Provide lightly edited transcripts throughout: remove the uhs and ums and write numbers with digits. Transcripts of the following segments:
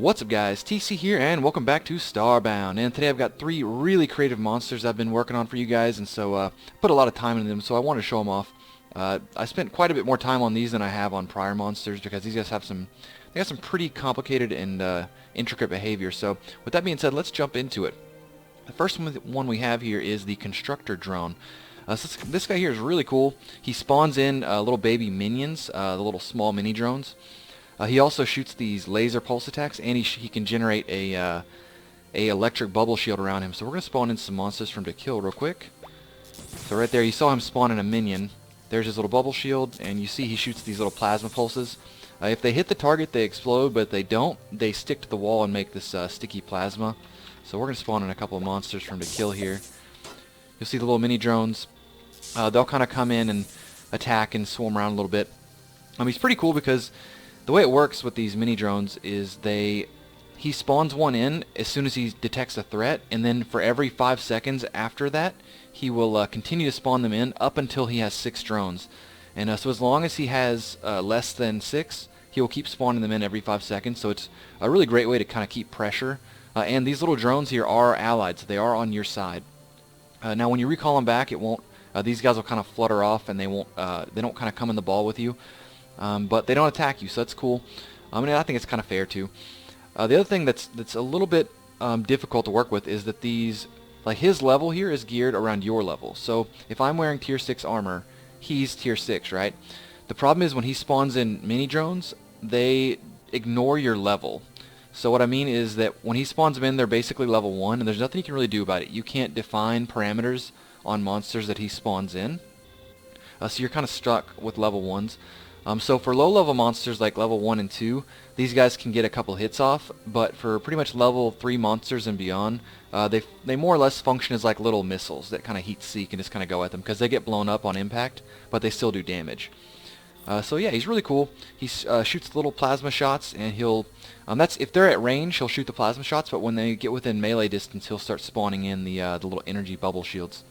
What's up guys, TC here and welcome back to Starbound, and today I've got three really creative monsters I've been working on for you guys, and so I put a lot of time into them, so I want to show them off. I spent quite a bit more time on these than I have on prior monsters because these guys have some pretty complicated and intricate behavior. So with that being said, let's jump into it. The first one we have here is the Constructor Drone. So this guy here is really cool. He spawns in little baby minions, the little small mini drones. He also shoots these laser pulse attacks, and he can generate a electric bubble shield around him. So we're going to spawn in some monsters for him to kill real quick. So right there, you saw him spawn in a minion. There's his little bubble shield, and you see he shoots these little plasma pulses. If they hit the target, they explode, but if they don't, they stick to the wall and make this sticky plasma. So we're going to spawn in a couple of monsters for him to kill here. You'll see the little mini drones. They'll kind of come in and attack and swarm around a little bit. He's pretty cool because the way it works with these mini drones is he spawns one in as soon as he detects a threat, and then for every 5 seconds after that, he will continue to spawn them in up until he has 6 drones. And so as long as he has less than 6, he will keep spawning them in every 5 seconds. So it's a really great way to kind of keep pressure. And these little drones here are allied, so they are on your side. Now when you recall them back, it won't. These guys will kind of flutter off, and they won't. They don't kind of come in the ball with you. But they don't attack you, so that's cool. I think it's kind of fair too. The other thing that's a little bit difficult to work with is that his level here is geared around your level. So if I'm wearing tier 6 armor, he's tier 6, right? The problem is when he spawns in mini drones, they ignore your level. So what I mean is that when he spawns them in, they're basically level 1, and there's nothing you can really do about it. You can't define parameters on monsters that he spawns in. So you're kind of stuck with level 1s. So for low-level monsters like level 1 and 2, these guys can get a couple hits off, but for pretty much level 3 monsters and beyond, they more or less function as like little missiles that kind of heat-seek and just kind of go at them, because they get blown up on impact, but they still do damage. So yeah, he's really cool. He shoots little plasma shots, and if they're at range, he'll shoot the plasma shots, but when they get within melee distance, he'll start spawning in the little energy bubble shields.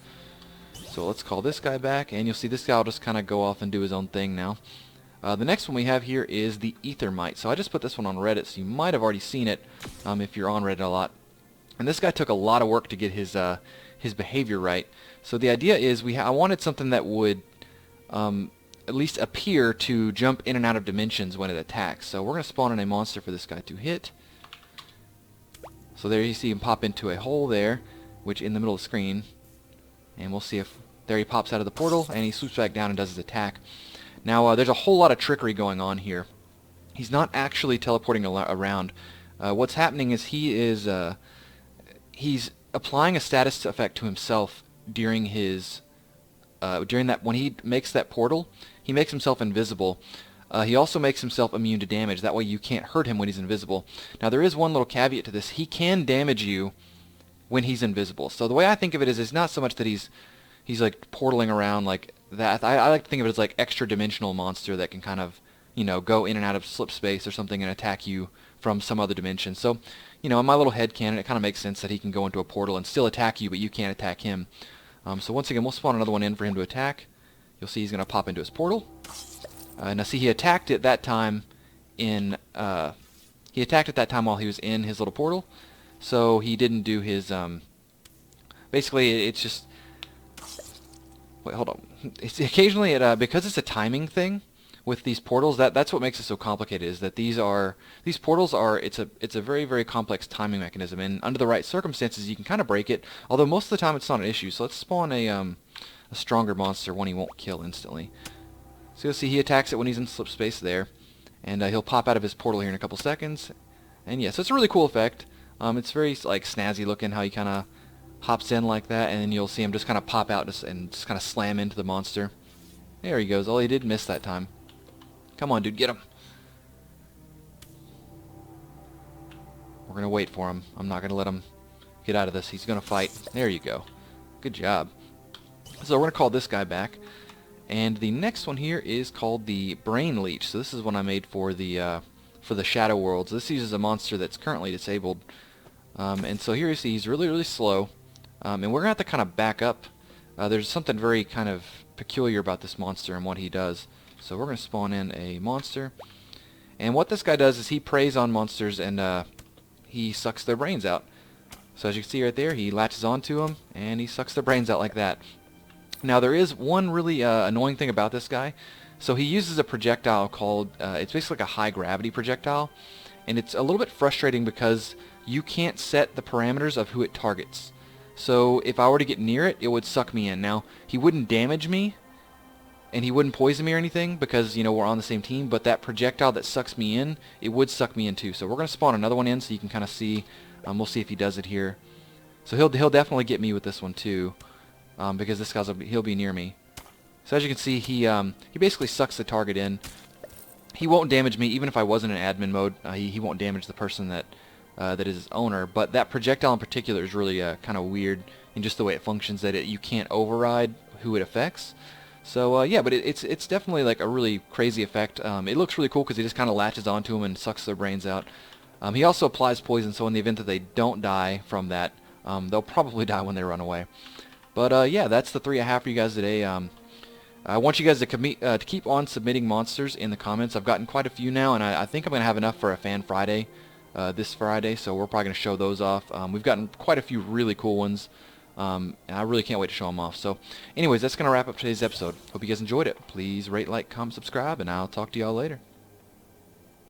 So let's call this guy back, and you'll see this guy will just kind of go off and do his own thing now. The next one we have here is the Mite. So I just put this one on Reddit, so you might have already seen it if you're on Reddit a lot. And this guy took a lot of work to get his behavior right. So the idea is I wanted something that would at least appear to jump in and out of dimensions when it attacks. So we're going to spawn in a monster for this guy to hit. So there you see him pop into a hole there, which in the middle of the screen. And we'll see if there he pops out of the portal, and he swoops back down and does his attack. Now, there's a whole lot of trickery going on here. He's not actually teleporting around. What's happening is he's applying a status effect to himself during when he makes that portal. He makes himself invisible. He also makes himself immune to damage. That way you can't hurt him when he's invisible. Now, there is one little caveat to this. He can damage you when he's invisible. So the way I think of it is, it's not so much that he's like portaling around like that. I like to think of it as like extra dimensional monster that can kind of, go in and out of slip space or something and attack you from some other dimension. So, in my little head canon, it kind of makes sense that he can go into a portal and still attack you, but you can't attack him. So once again, we'll spawn another one in for him to attack. You'll see he's going to pop into his portal. Now see, he attacked at that time while he was in his little portal. So he didn't do his, basically it's just, wait, hold on. Occasionally, because it's a timing thing with these portals, that's what makes it so complicated. Is that these portals are it's a very, very complex timing mechanism, and under the right circumstances, you can kind of break it. Although most of the time, it's not an issue. So let's spawn a stronger monster, one he won't kill instantly. So you'll see he attacks it when he's in slip space there, and he'll pop out of his portal here in a couple seconds. And yeah, so it's a really cool effect. It's very like snazzy looking how he kind of hops in like that, and then you'll see him just kind of pop out and just kind of slam into the monster. There he goes. Oh, he did miss that time. Come on, dude, get him. We're going to wait for him. I'm not going to let him get out of this. He's going to fight. There you go. Good job. So we're going to call this guy back. And the next one here is called the Brain Leech. So this is one I made for the Shadow Worlds. This uses a monster that's currently disabled. And so here you see he's really, really slow. And we're going to have to kind of back up. There's something very kind of peculiar about this monster and what he does. So we're going to spawn in a monster. And what this guy does is he preys on monsters and he sucks their brains out. So as you can see right there, he latches onto them, and he sucks their brains out like that. Now there is one really annoying thing about this guy. So he uses a projectile called, it's basically like a high gravity projectile, and it's a little bit frustrating because you can't set the parameters of who it targets. So if I were to get near it, it would suck me in. Now, he wouldn't damage me, and he wouldn't poison me or anything because, you know, we're on the same team, but that projectile that sucks me in, it would suck me in too. So we're going to spawn another one in so you can kind of see. We'll see if he does it here. So he'll definitely get me with this one too, because this guy's he'll be near me. So as you can see, he basically sucks the target in. He won't damage me even if I wasn't in admin mode. He won't damage the person that is his owner. But that projectile in particular is really kind of weird in just the way it functions. That you can't override who it affects. So yeah, but it's definitely like a really crazy effect. It looks really cool because he just kind of latches onto them and sucks their brains out. He also applies poison, so in the event that they don't die from that, they'll probably die when they run away. But yeah, that's the 3 I have for you guys today. I want you guys to keep on submitting monsters in the comments. I've gotten quite a few now, and I think I'm going to have enough for a Fan Friday this Friday, so we're probably going to show those off. We've gotten quite a few really cool ones, and I really can't wait to show them off. So anyways, that's going to wrap up today's episode. Hope you guys enjoyed it. Please rate, like, comment, subscribe, and I'll talk to y'all later.